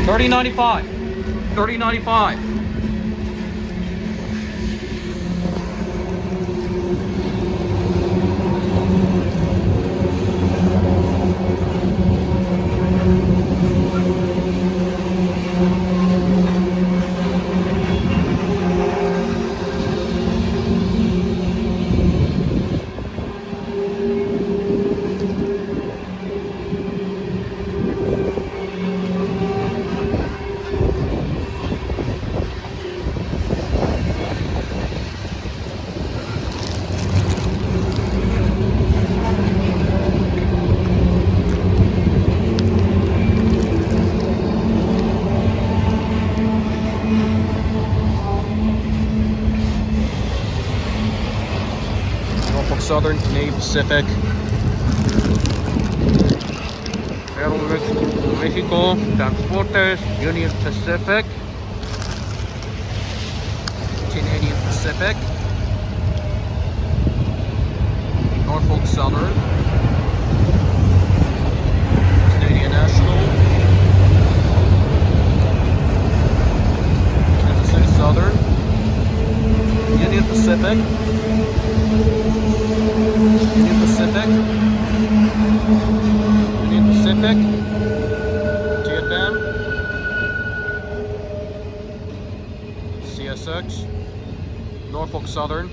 $30.95. $30.95. Southern, Canadian Pacific, Mexico, Transportes, Union Pacific, Canadian Pacific, Norfolk Southern, Canadian National, Kansas City Southern, Union Pacific, Union Pacific, Union Pacific, TFM, CSX, Norfolk Southern,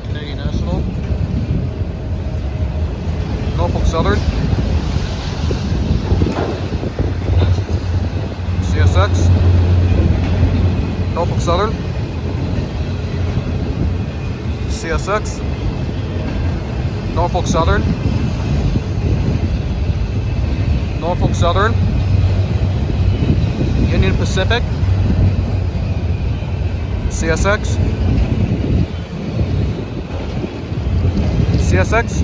Canadian National, Norfolk Southern, CSX, Norfolk Southern, CSX, Norfolk Southern, Norfolk Southern, Union Pacific, CSX, CSX,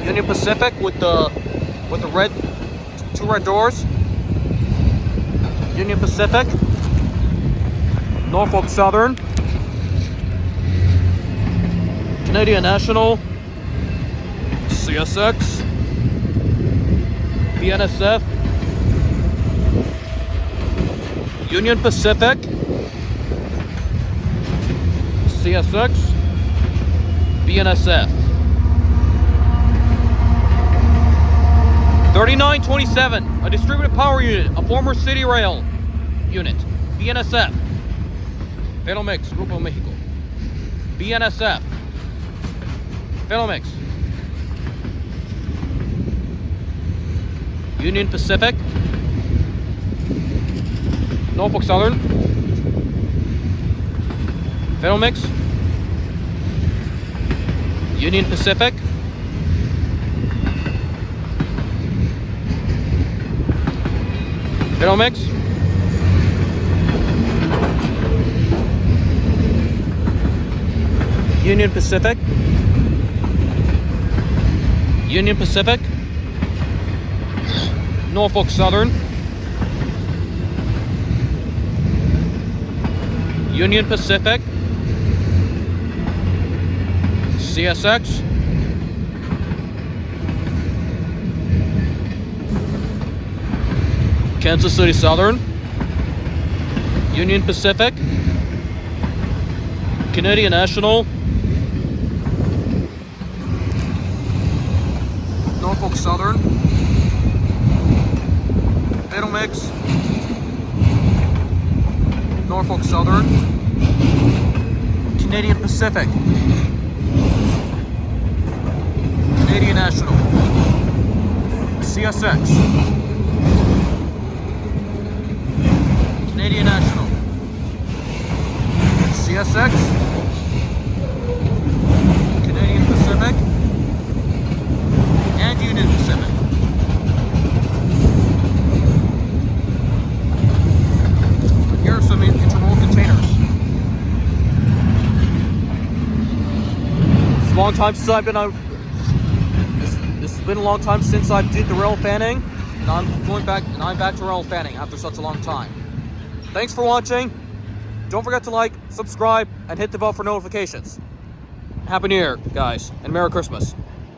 Union Pacific with the red, two red doors, Union Pacific, Norfolk Southern, Canadian National, CSX, BNSF, Union Pacific, CSX, BNSF. $39.27, a distributed power unit, a former city rail unit, BNSF, Venomix, Grupo Mexico, BNSF, Venomix, Union Pacific, Norfolk Southern, Venomix, Union Pacific, Venomix, Union Pacific, Union Pacific, Norfolk Southern, Union Pacific, CSX, Kansas City Southern, Union Pacific, Canadian National, Norfolk Southern, Venomix, Norfolk Southern, Canadian Pacific, Canadian National, CSX, Canadian National, CSX, Canadian Pacific, and Union Pacific. Here are some intermodal containers. It's a long time since I've been on. This has been a long time since I did the rail fanning, and I'm back to rail fanning after such a long time. Thanks for watching. Don't forget to like, subscribe, and hit the bell for notifications. Happy New Year, guys, and Merry Christmas.